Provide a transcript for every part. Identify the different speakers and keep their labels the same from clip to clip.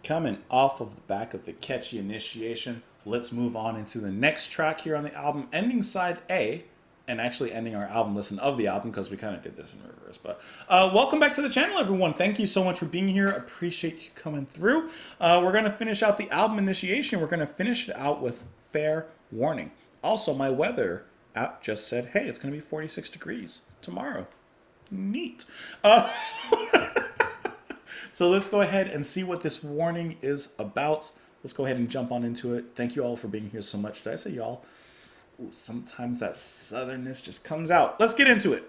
Speaker 1: Coming off of the back of the catchy initiation, let's move on into the next track here on the album, ending side A, and actually ending our album listen of the album because we kind of did this in reverse. But welcome back to the channel, everyone. Thank you so much for being here. Appreciate you coming through. We're going to finish out the album initiation. We're going to finish it out with Fair Warning. Also, my weather app just said, hey, it's going to be 46 degrees tomorrow. Neat. So let's go ahead and see what this warning is about. Let's go ahead and jump on into it. Thank you all for being here so much. Did I say y'all? Ooh, sometimes that southernness just comes out. Let's get into it.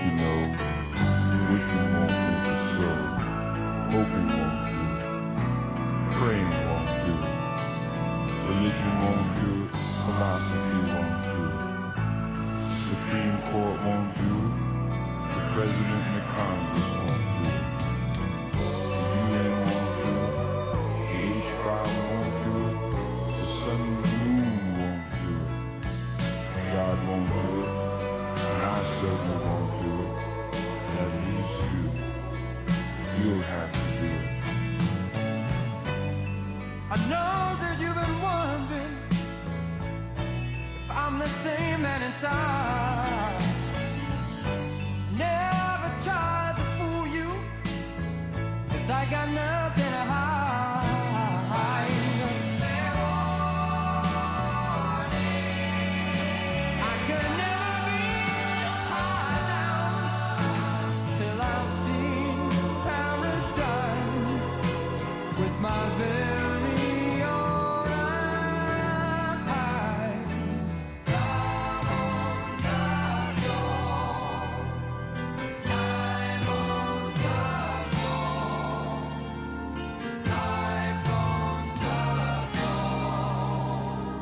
Speaker 2: You know, wishing won't make it so, hoping won't do it, praying won't do it, religion won't do it, philosophy won't do it, the Supreme Court won't do it, the President and the Congress won't do it, the UN won't do it, the H-bomb won't do it, the sun and the moon won't do it, God won't do it, and I certainly won't do it. That leaves you. You'll have to do it.
Speaker 3: I know that you've been wondering if I'm the same man inside. Never tried to fool you, 'cause I got nothing to hide. I could never be tied down till I've seen paradise with my very own eyes. Diamonds are soul, diamonds are soul, iPhones are soul.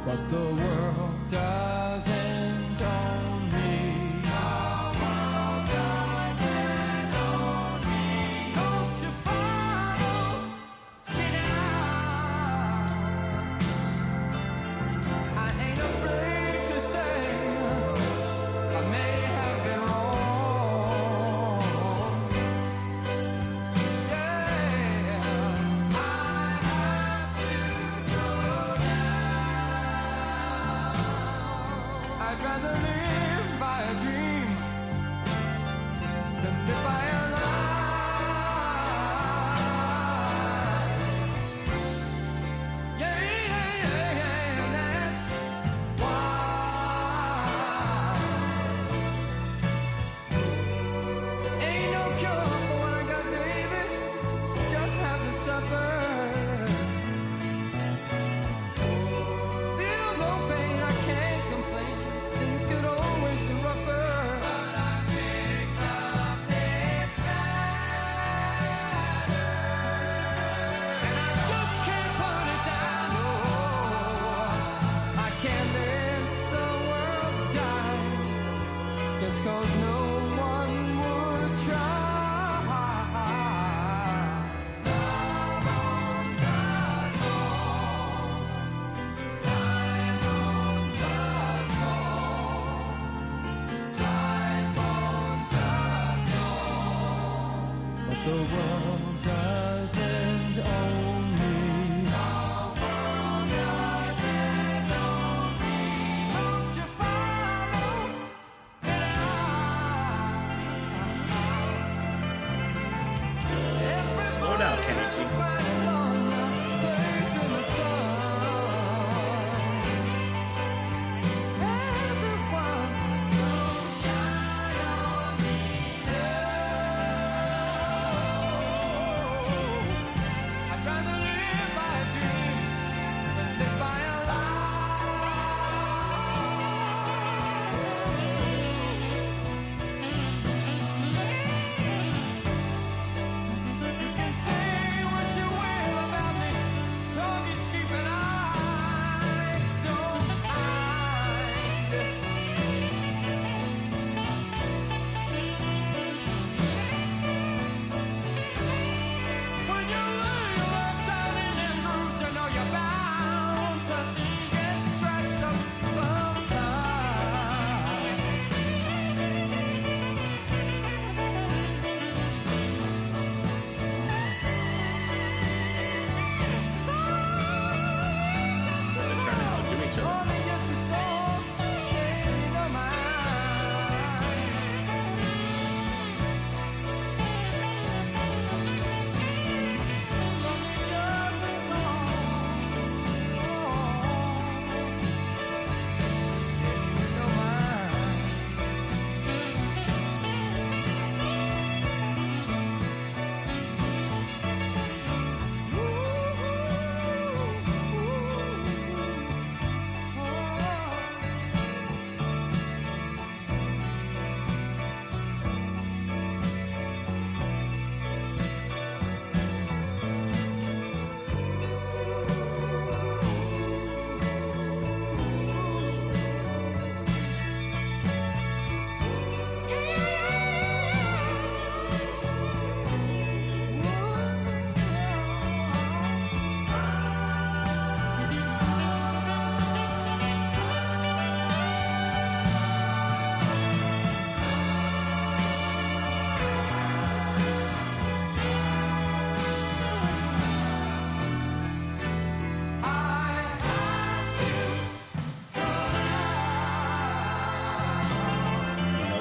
Speaker 3: But the world doesn't own me. The world doesn't own me. Don't you follow me now? I ain't afraid to say I may have been wrong. Yeah, I have to go now. I'd rather live by a dream than live by a lie. Yeah, that's why. Ain't no cure for what I got, baby. Just have to suffer. Feel no pain, I can't complain. Things could always be rougher. But I picked up this ladder, and I just can't put it down. No, I can't let the world die just 'cause no one would try. Diamonds are soul, diamonds are soul, iPhones are soul. But the world doesn't own me. The world doesn't own me. Don't you follow me now?
Speaker 1: Slow down, Kenny G.
Speaker 3: Everybody's on the place in the sun. Everyone, so shine on me now.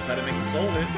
Speaker 1: how to make the soul hit.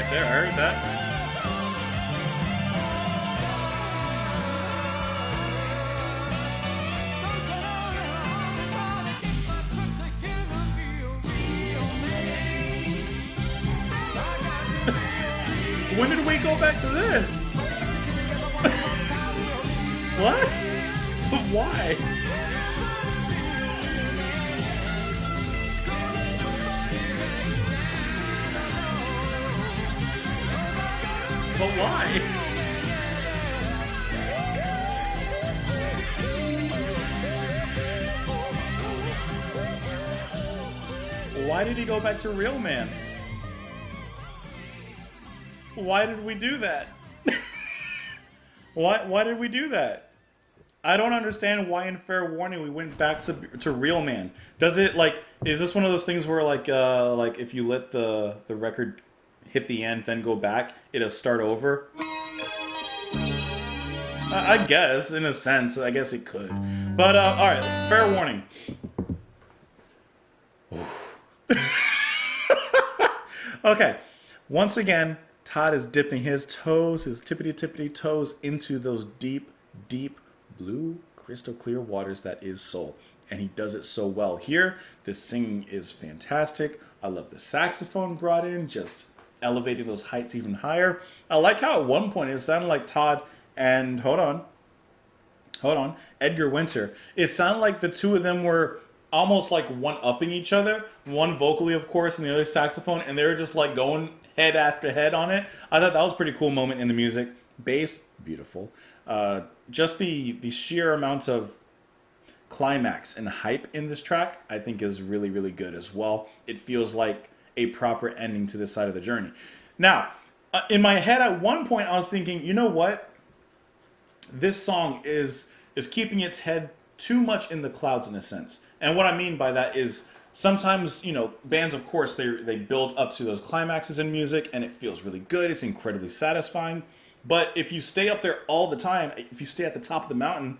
Speaker 1: There, I heard that. When did we go back to this? What? Why? But why? Why did he go back to Real Man? Why did we do that? Why did we do that? I don't understand why in Fair Warning we went back to Real Man. Does it is this one of those things where like if you let the record hit the end, then go back, it'll start over? I guess, in a sense, I guess it could. But, alright, Fair Warning. Okay, once again, Todd is dipping his toes, his tippity toes, into those deep, deep blue, crystal clear waters that is soul. And he does it so well. Here, the singing is fantastic. I love the saxophone brought in, just elevating those heights even higher. I like how at one point it sounded like Todd and hold on, Edgar Winter. It sounded like the two of them were almost like one-upping each other, one vocally of course and the other saxophone, and they were just like going head after head on it. I thought that was a pretty cool moment in the music. Bass, beautiful. Just the sheer amount of climax and hype in this track I think is really, really good as well. It feels like a proper ending to this side of the journey. Now, in my head at one point I was thinking, you know what? This song is keeping its head too much in the clouds in a sense. And what I mean by that is sometimes, bands, of course, they build up to those climaxes in music and it feels really good. It's incredibly satisfying. But if you stay up there all the time, if you stay at the top of the mountain,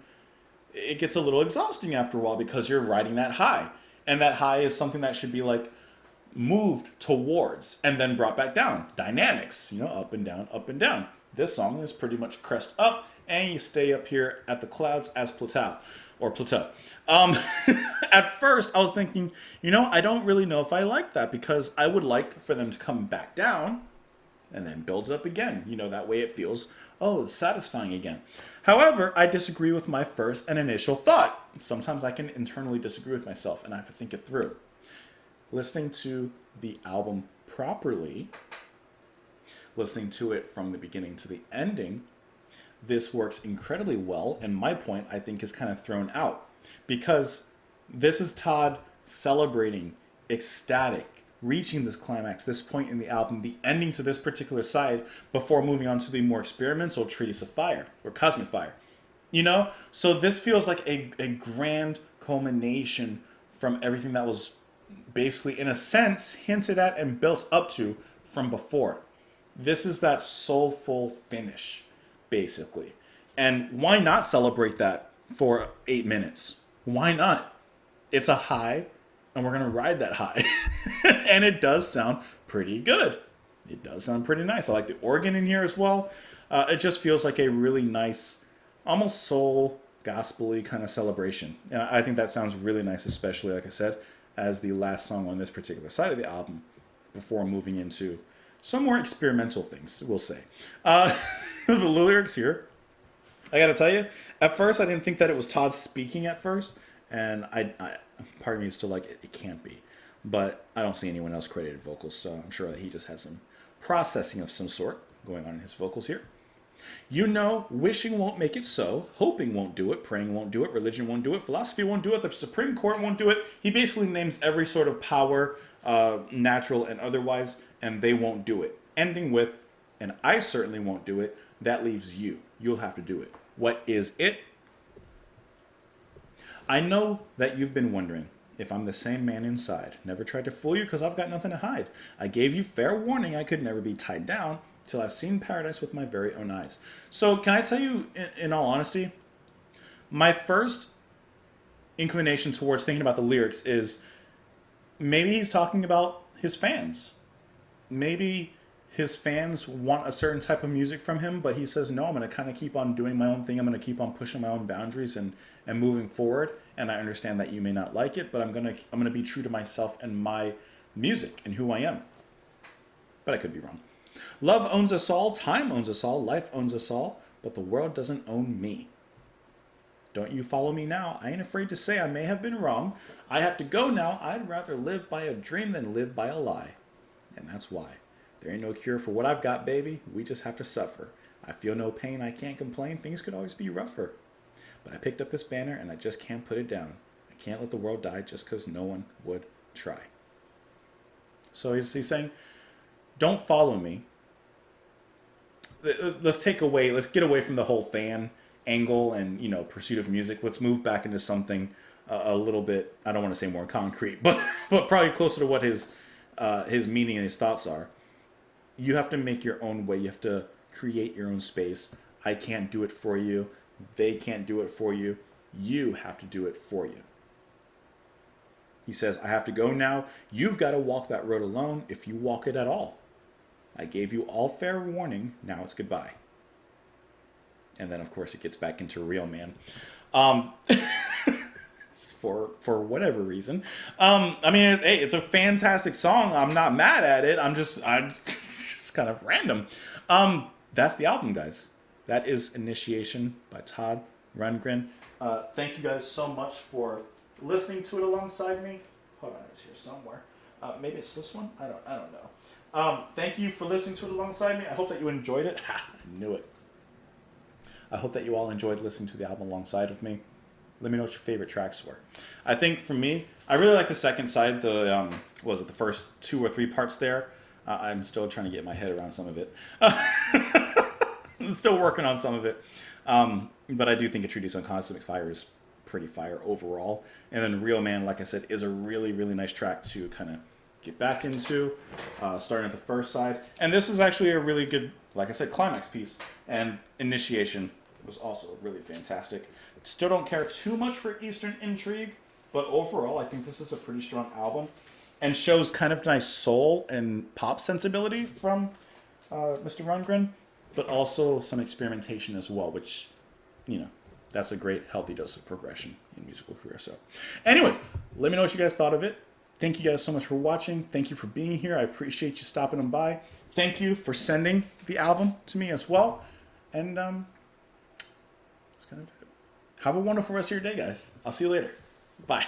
Speaker 1: it gets a little exhausting after a while because you're riding that high. And that high is something that should be like moved towards and then brought back down. Dynamics, up and down, up and down. This song is pretty much crest up and you stay up here at the clouds as plateau. At first I was thinking, I don't really know if I like that because I would like for them to come back down and then build it up again. That way it feels, it's satisfying again. However, I disagree with my first and initial thought. Sometimes I can internally disagree with myself and I have to think it through. Listening to the album properly, listening to it from the beginning to the ending, this works incredibly well, and my point, I think, is kind of thrown out. Because this is Todd celebrating, ecstatic, reaching this climax, this point in the album, the ending to this particular side, before moving on to the more experimental Treatise of Fire, or Cosmic Fire. So this feels like a grand culmination from everything that was basically, in a sense, hinted at and built up to from before. This is that soulful finish, basically. And why not celebrate that for 8 minutes? Why not? It's a high, and we're going to ride that high. And it does sound pretty good. It does sound pretty nice. I like the organ in here as well. It just feels like a really nice, almost soul, gospel-y kind of celebration. And I think that sounds really nice, especially, like I said, as the last song on this particular side of the album before moving into some more experimental things, we'll say. The lyrics here, I gotta tell you, at first I didn't think that it was Todd speaking at first, and I part of me is still like, it can't be. But I don't see anyone else credited vocals, so I'm sure that he just had some processing of some sort going on in his vocals here. You know, wishing won't make it so, hoping won't do it, praying won't do it, religion won't do it, philosophy won't do it, the Supreme Court won't do it. He basically names every sort of power, natural and otherwise, and they won't do it. Ending with, and I certainly won't do it, that leaves you. You'll have to do it. What is it? I know that you've been wondering if I'm the same man inside. Never tried to fool you because I've got nothing to hide. I gave you fair warning I could never be tied down till I've seen paradise with my very own eyes. So can I tell you, in all honesty, my first inclination towards thinking about the lyrics is maybe he's talking about his fans. Maybe his fans want a certain type of music from him, but he says, no, I'm going to kind of keep on doing my own thing. I'm going to keep on pushing my own boundaries and moving forward. And I understand that you may not like it, but I'm going to be true to myself and my music and who I am. But I could be wrong. Love owns us all, time owns us all, life owns us all, but the world doesn't own me. Don't you follow me now? I ain't afraid to say I may have been wrong. I have to go now. I'd rather live by a dream than live by a lie. And that's why. There ain't no cure for what I've got, baby. We just have to suffer. I feel no pain. I can't complain. Things could always be rougher. But I picked up this banner and I just can't put it down. I can't let the world die just because no one would try. So he's saying, don't follow me. Let's get away from the whole fan angle and, pursuit of music. Let's move back into something a little bit, I don't want to say more concrete, but probably closer to what his meaning and his thoughts are. You have to make your own way. You have to create your own space. I can't do it for you. They can't do it for you. You have to do it for you. He says, I have to go now. You've got to walk that road alone if you walk it at all. I gave you all fair warning. Now it's goodbye. And then, of course, it gets back into Real Man. For whatever reason. Hey, it's a fantastic song. I'm not mad at it. I'm just kind of random. That's the album, guys. That is Initiation by Todd Rundgren. Thank you guys so much for listening to it alongside me. Hold on, it's here somewhere. Maybe it's this one? I don't know. Thank you for listening to it alongside me. I hope that you enjoyed it. I knew it. I hope that you all enjoyed listening to the album alongside of me. Let me know what your favorite tracks were. I think for me, I really like the second side. The first 2 or 3 parts there. I'm still trying to get my head around some of it. I'm still working on some of it. But I do think A Treatise on Cosmic Fire is pretty fire overall. And then Real Man, like I said, is a really, really nice track to kind of get back into, starting at the first side. And this is actually a really good, like I said, climax piece. And Initiation was also really fantastic. Still don't care too much for Eastern Intrigue, but overall I think this is a pretty strong album and shows kind of nice soul and pop sensibility from Mr. Rundgren, but also some experimentation as well, which, that's a great healthy dose of progression in musical career. So anyways, let me know what you guys thought of it. Thank you guys so much for watching. Thank you for being here. I appreciate you stopping on by. Thank you for sending the album to me as well. And that's kind of it. Have a wonderful rest of your day, guys. I'll see you later. Bye.